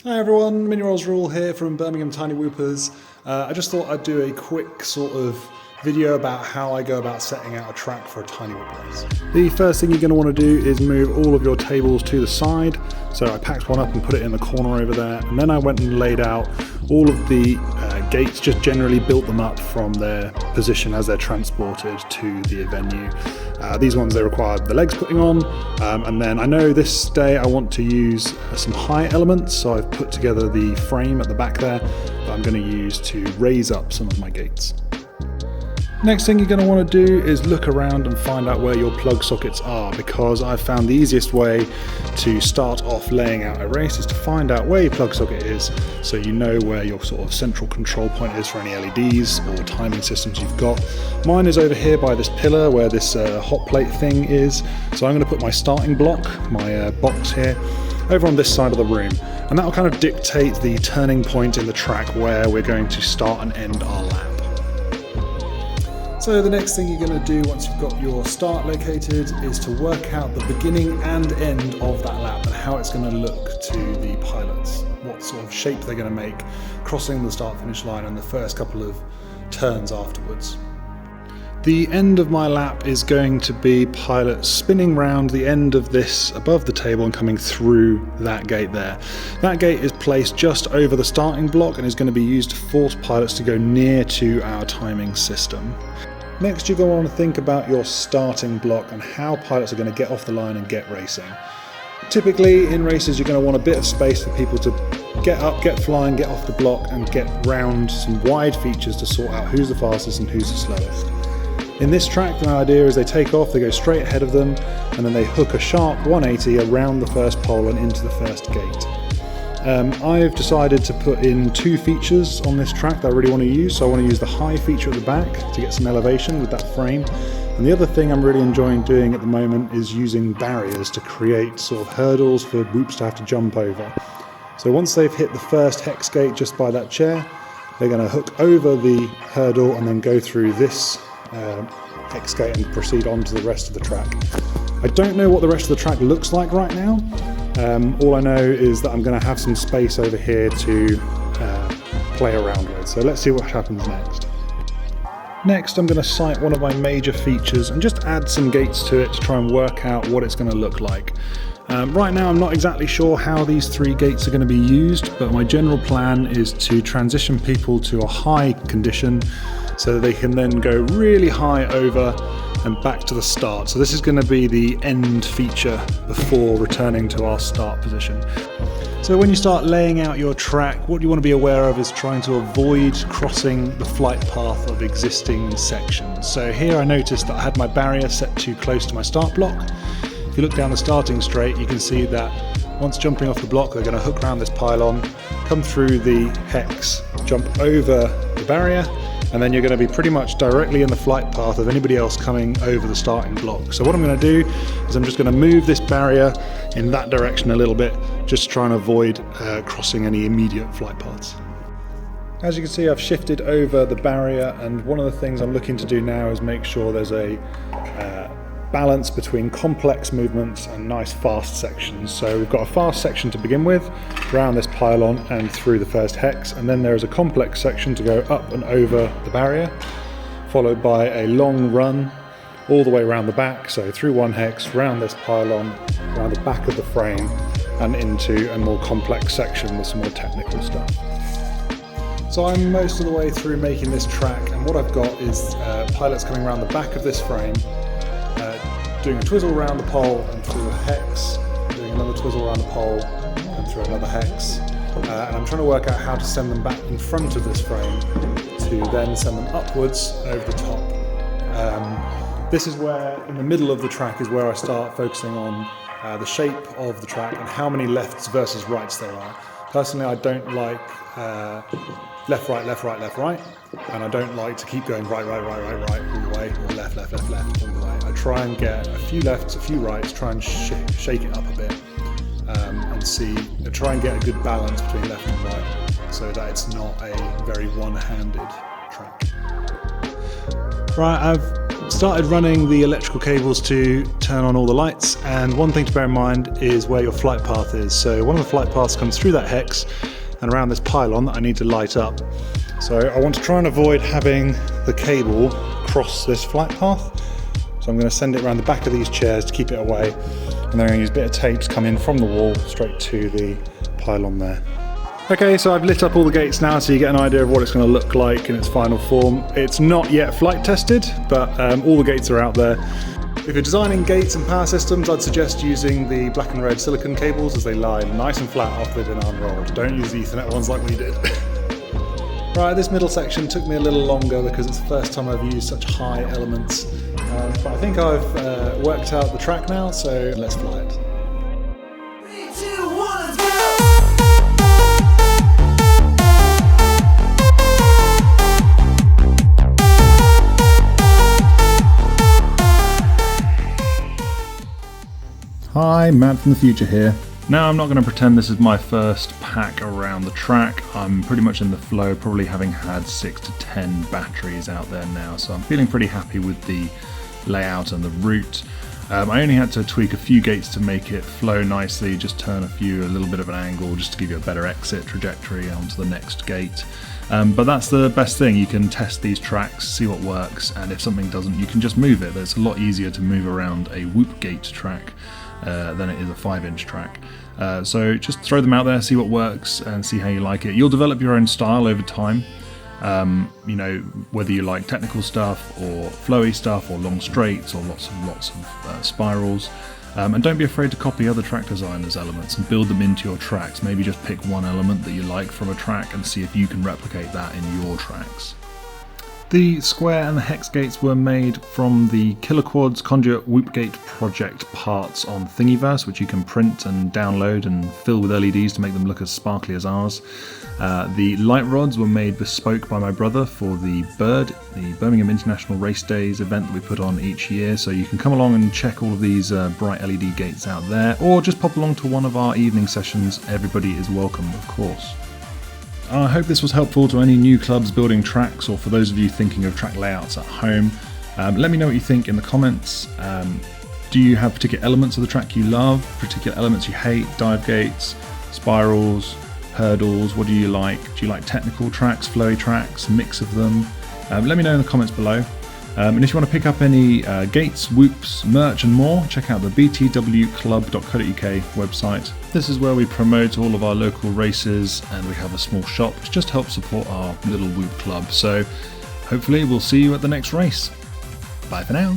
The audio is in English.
Hi everyone, Mini Rolls Rule here from Birmingham Tiny Whoopers. I just thought I'd do a quick sort of video about how I go about setting out a track for a tiny whoop race. The first thing you're going to want to do is move all of your tables to the side. So I packed one up and put it in the corner over there, and then I went and laid out all of the gates, just generally built them up from their position as they're transported to the venue. These ones, they require the legs putting on, and then I know this day I want to use some high elements, so I've put together the frame at the back there that I'm going to use to raise up some of my gates. Next thing you're going to want to do is look around and find out where your plug sockets are, because I've found the easiest way to start off laying out a race is to find out where your plug socket is, so you know where your sort of central control point is for any LEDs or timing systems you've got. Mine is over here by this pillar where this hot plate thing is, so I'm going to put my starting block, my box here, over on this side of the room, and that will kind of dictate the turning point in the track where we're going to start and end our lap. So the next thing you're going to do once you've got your start located is to work out the beginning and end of that lap and how it's going to look to the pilots, what sort of shape they're going to make crossing the start finish line and the first couple of turns afterwards. The end of my lap is going to be pilots spinning round the end of this above the table and coming through that gate there. That gate is placed just over the starting block and is going to be used to force pilots to go near to our timing system. Next, you're going to want to think about your starting block and how pilots are going to get off the line and get racing. Typically in races you're going to want a bit of space for people to get up, get flying, get off the block and get round some wide features to sort out who's the fastest and who's the slowest. In this track, the idea is they take off, they go straight ahead of them, and then they hook a sharp 180 around the first pole and into the first gate. I've decided to put in two features on this track that I really want to use. So I want to use the high feature at the back to get some elevation with that frame. And the other thing I'm really enjoying doing at the moment is using barriers to create sort of hurdles for whoops to have to jump over. So once they've hit the first hex gate just by that chair, they're going to hook over the hurdle and then go through this hex gate and proceed on to the rest of the track. I don't know what the rest of the track looks like right now. All I know is that I'm going to have some space over here to play around with, so let's see what happens next. Next, I'm going to cite one of my major features and just add some gates to it to try and work out what it's going to look like. Right now I'm not exactly sure how these three gates are going to be used, but my general plan is to transition people to a high condition so that they can then go really high over and back to the start. So this is going to be the end feature before returning to our start position. So when you start laying out your track, what you want to be aware of is trying to avoid crossing the flight path of existing sections. So here I noticed that I had my barrier set too close to my start block. If you look down the starting straight, you can see that once jumping off the block, they're going to hook around this pylon, come through the hex, jump over the barrier, and then you're going to be pretty much directly in the flight path of anybody else coming over the starting block. So what I'm going to do is I'm just going to move this barrier in that direction a little bit, just to try and avoid crossing any immediate flight paths. As you can see, I've shifted over the barrier, and one of the things I'm looking to do now is make sure there's a balance between complex movements and nice fast sections. So we've got a fast section to begin with, around this pylon and through the first hex, and then there is a complex section to go up and over the barrier, followed by a long run all the way around the back, so through one hex, round this pylon, around the back of the frame, and into a more complex section with some more technical stuff. So I'm most of the way through making this track, and what I've got is pilots coming around the back of this frame, doing a twizzle around the pole and through a hex, doing another twizzle around the pole and through another hex, and I'm trying to work out how to send them back in front of this frame to then send them upwards over the top. This is where, in the middle of the track, is where I start focusing on the shape of the track and how many lefts versus rights there are. Personally, I don't like left, right, left, right, left, right, and I don't like to keep going right, right, right, right, right all the way, or left, left, left, left all the way. I try and get a few lefts, a few rights, try and shake it up a bit, and try and get a good balance between left and right, so that it's not a very one-handed track. Right, I've Started running the electrical cables to turn on all the lights, and one thing to bear in mind is where your flight path is. So one of the flight paths comes through that hex and around this pylon that I need to light up. So I want to try and avoid having the cable cross this flight path. So I'm going to send it around the back of these chairs to keep it away, and then I'm going to use a bit of tape to come in from the wall straight to the pylon there. Okay, so I've lit up all the gates now so you get an idea of what it's going to look like in its final form. It's not yet flight tested, but all the gates are out there. If you're designing gates and power systems, I'd suggest using the black and red silicon cables as they lie nice and flat after they've been unrolled. Don't use the Ethernet ones like we did. Right, this middle section took me a little longer because it's the first time I've used such high elements. But I think I've worked out the track now, so let's fly it. 3, 2, 1, let's go! Hi, Matt from the future here. Now I'm not going to pretend this is my first pack around the track. I'm pretty much in the flow, probably having had 6 to 10 batteries out there now, so I'm feeling pretty happy with the layout and the route. I only had to tweak a few gates to make it flow nicely, just turn a little bit of an angle just to give you a better exit trajectory onto the next gate. But that's the best thing, you can test these tracks, see what works, and if something doesn't, you can just move it. It's a lot easier to move around a whoop gate track than it is a 5-inch track. So just throw them out there, see what works, and see how you like it. You'll develop your own style over time. You know, whether you like technical stuff or flowy stuff or long straights or lots of spirals. And don't be afraid to copy other track designers' elements and build them into your tracks. Maybe just pick one element that you like from a track and see if you can replicate that in your tracks. The square and the hex gates were made from the KillaKwads Conduit Whoopgate project parts on Thingiverse, which you can print and download and fill with LEDs to make them look as sparkly as ours. The light rods were made bespoke by my brother for the Bird, the Birmingham International Race Days event that we put on each year, so you can come along and check all of these bright LED gates out there, or just pop along to one of our evening sessions. Everybody is welcome, of course. I hope this was helpful to any new clubs building tracks, or for those of you thinking of track layouts at home. Let me know what you think in the comments. Do you have particular elements of the track you love, particular elements you hate, dive gates, spirals, hurdles? What do you like? Do you like technical tracks, flowy tracks, mix of them? Let me know in the comments below. And if you want to pick up any gates, whoops, merch and more, check out the btwclub.co.uk website. This is where we promote all of our local races, and we have a small shop which just helps support our little whoop club. So hopefully we'll see you at the next race. Bye for now.